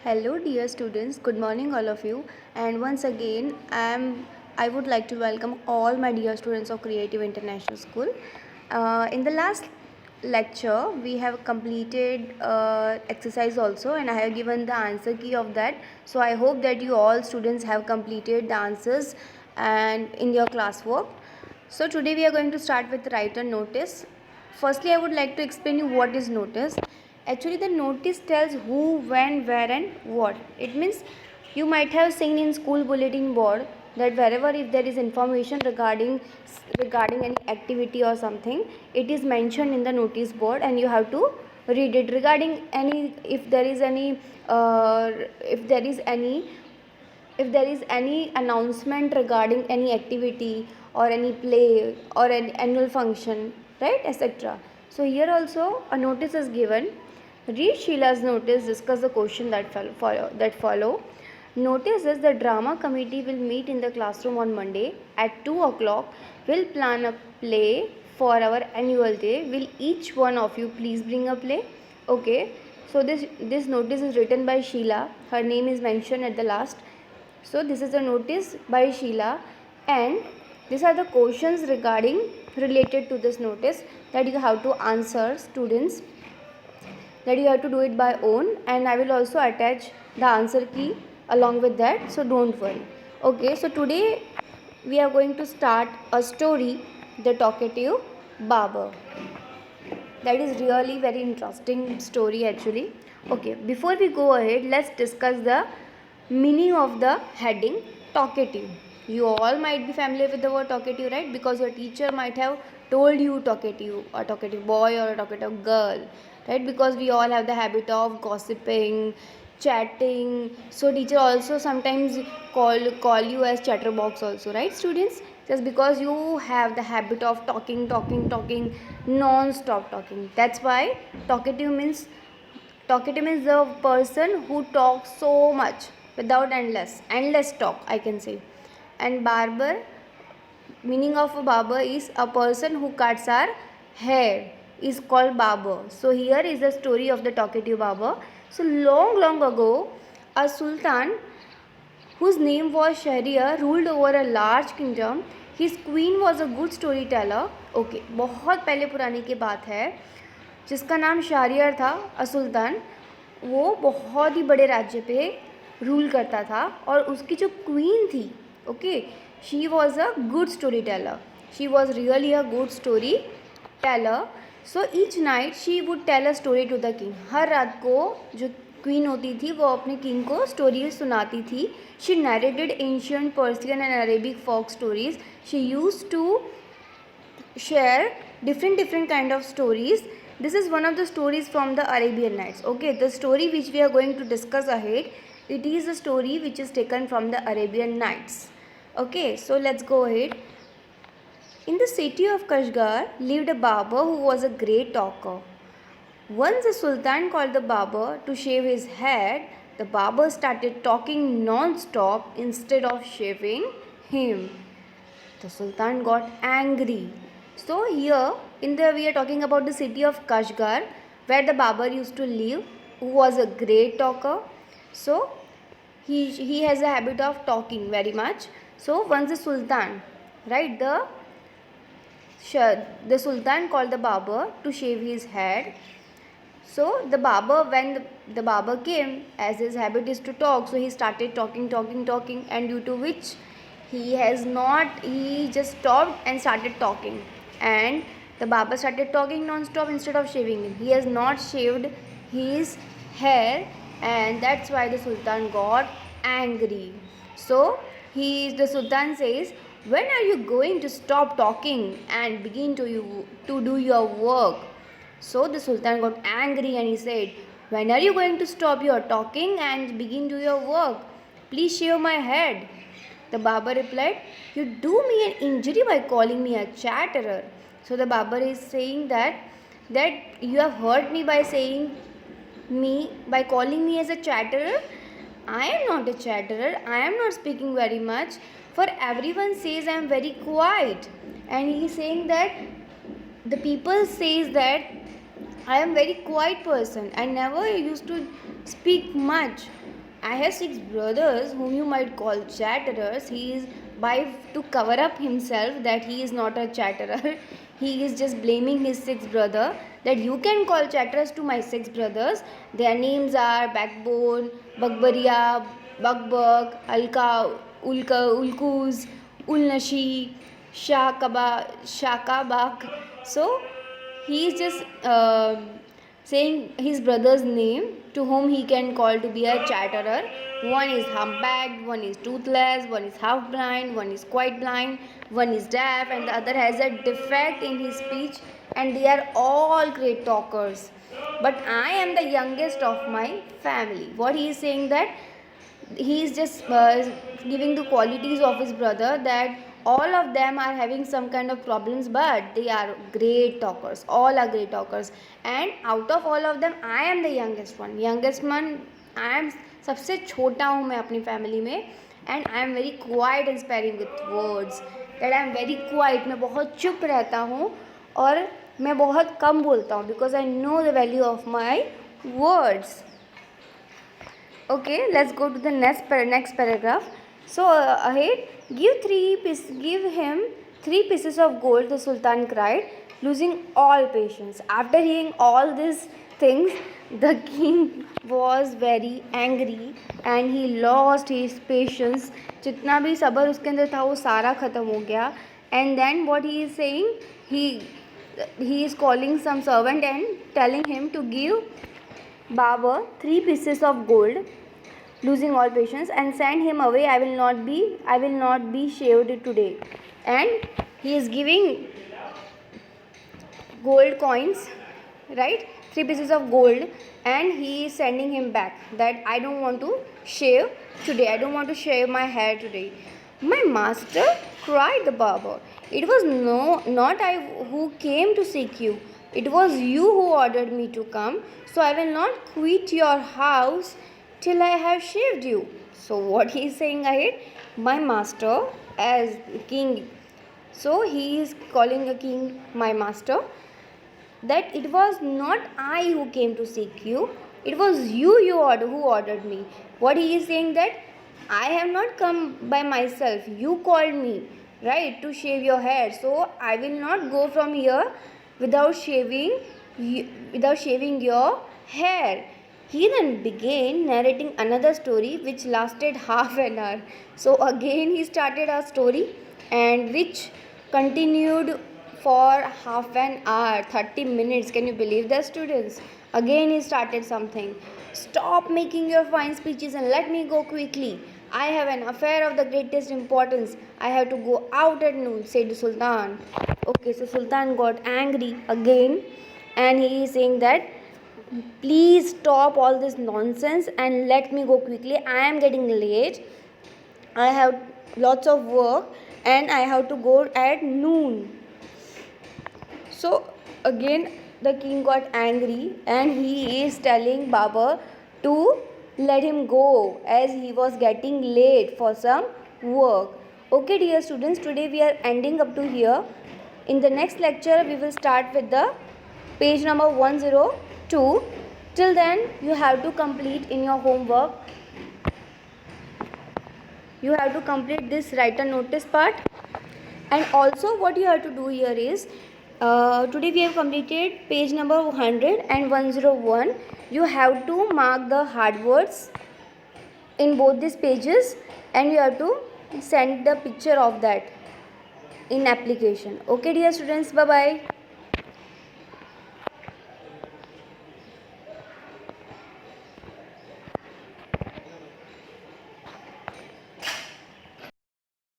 Hello dear students, good morning all of you, and once again I would like to welcome all my dear students of Creative International School. In the last lecture we have completed exercise also, and I have given the answer key of that. So I hope that you all students have completed the answers and in your classwork. So today we are going to start with write a notice. Firstly, I would like to explain you what is notice. Actually, the notice tells who, when, where and what. It means you might have seen in school bulletin board that wherever if there is information regarding any activity or something, it is mentioned in the notice board and you have to read it regarding any if there is any if there is any announcement regarding any activity or any play or an annual function, right, etc. So here also a notice is given. Read Sheila's notice, discuss the question that follow. Notice is the drama committee will meet in the classroom on Monday at 2 o'clock. We'll plan a play for our annual day. Will each one of you please bring a play? Okay. So this notice is written by Sheila. Her name is mentioned at the last. So this is a notice by Sheila, and these are the questions related to this notice that you have to answer, students, that you have to do it by own, and I will also attach the answer key along with that, so don't worry. Okay, so today we are going to start a story, The Talkative Barber. That is really very interesting story actually. Okay, before we go ahead, let's discuss the meaning of the heading talkative. You all might be familiar with the word talkative, right? Because your teacher might have told you talkative, a talkative boy or a talkative girl, right? Because we all have the habit of gossiping, chatting. So teacher also sometimes call you as chatterbox also, right, students? Just because you have the habit of talking non-stop talking. That's why talkative means the person who talks so much without endless talk, I can say. And barber, meaning of a barber is a person who cuts our hair is called barber. So here is the story of the talkative barber. So long ago, a sultan whose name was Shahryar ruled over a large kingdom. His queen was a good storyteller. Okay, बहुत पहले पुरानी की बात है, जिसका नाम शहरयार था, अ सुल्तान, वो बहुत ही बड़े राज्य पे रूल करता था और उसकी जो क्वीन थी, okay, she was a good storyteller. She was really a good storyteller. So each night she would tell a story to the king. हर रात को जो क्वीन होती थी वो अपने किंग को स्टोरी सुनाती थी. She narrated ancient Persian and Arabic folk stories. She used to share different kind of stories. This is one of the stories from the Arabian Nights. Okay, the story which we are going to discuss ahead, it is a story which is taken from the Arabian Nights. Okay, so let's go ahead. In the city of Kashgar lived a barber who was a great talker. Once the sultan called the barber to shave his head. The barber started talking non-stop instead of shaving him. The sultan got angry. So here we are talking about the city of Kashgar, where the barber used to live, who was a great talker. So he has a habit of talking very much. So once the sultan, right, the sultan called the barber to shave his head. So the barber, when the barber came, as his habit is to talk, so he started talking, and due to which he just stopped and started talking, and the barber started talking non-stop instead of shaving him. He has not shaved his hair, and that's why the sultan got angry. So the sultan says, when are you going to stop talking and begin to do your work? So the sultan got angry and he said, when are you going to stop your talking and begin to your work? Please shave my head. The barber replied, you do me an injury by calling me a chatterer. So the barber is saying that you have hurt me by calling me as a chatterer. I am not a chatterer. I am not speaking very much. For everyone says I am very quiet. And he is saying that the people says that I am very quiet person. I never used to speak much. I have 6 brothers whom you might call chatterers. He is by to cover up himself that he is not a chatterer. He is just blaming his 6 brother that you can call chatterers to my 6 brothers. Their names are Backbone, Bagbaria, Bugbug, Alka, Ulka, Ulkuz, Ulnashi, Shakabak. So he is just saying his brother's name to whom he can call to be a chatterer. One is humpbacked, one is toothless, one is half blind, one is quite blind, one is deaf, and the other has a defect in his speech, and they are all great talkers. But I am the youngest of my family. What he is saying that he is just giving the qualities of his brother, that all of them are having some kind of problems but they are great talkers, all are great talkers, and out of all of them I am the youngest one. I am सबसे छोटा हूँ मैं अपनी family में, and I am very quiet and sparing with words, that I am very quite, मैं बहुत चुप रहता हूँ और मैं बहुत कम बोलता हूँ, because I know the value of my words. Okay, let's go to the next paragraph. So ahead, give him 3 pieces of gold, the Sultan cried, losing all patience. After hearing all these things, the king was very angry and he lost his patience. जितना भी सब्र उसके अंदर था वो सारा ख़त्म हो गया. And then what he is saying, he is calling some servant and telling him to give Babur 3 pieces of gold, losing all patience, and send him away. I will not be shaved today. And he is giving gold coins, right? 3 pieces of gold, and he is sending him back that I don't want to shave today. I don't want to shave my hair today. My master, cried the barber, it was not I who came to seek you. It was you who ordered me to come, so I will not quit your house till I have shaved you. So what he is saying ahead, my master as king, so he is calling a king my master, that it was not I who came to seek you, it was you who ordered me. What he is saying, that I have not come by myself, you called me, right, to shave your hair, so I will not go from here without shaving your hair. He then began narrating another story which lasted half an hour. So again he started a story, and which continued for half an hour, 30 minutes. Can you believe that, students? Again he started something. Stop making your fine speeches and let me go quickly. I have an affair of the greatest importance. I have to go out at noon, said the Sultan. Okay, so Sultan got angry again, and he is saying that please stop all this nonsense and let me go quickly. I am getting late. I have lots of work and I have to go at noon. So again the king got angry and he is telling Babur to let him go as he was getting late for some work. Okay dear students, today we are ending up to here. In the next lecture we will start with the page number 102. Till then you have to complete in your homework, you have to complete this writer notice part. And also what you have to do here is, today we have completed page number 100 and 101. You have to mark the hard words in both these pages and you have to send the picture of that in application. Okay dear students, bye bye.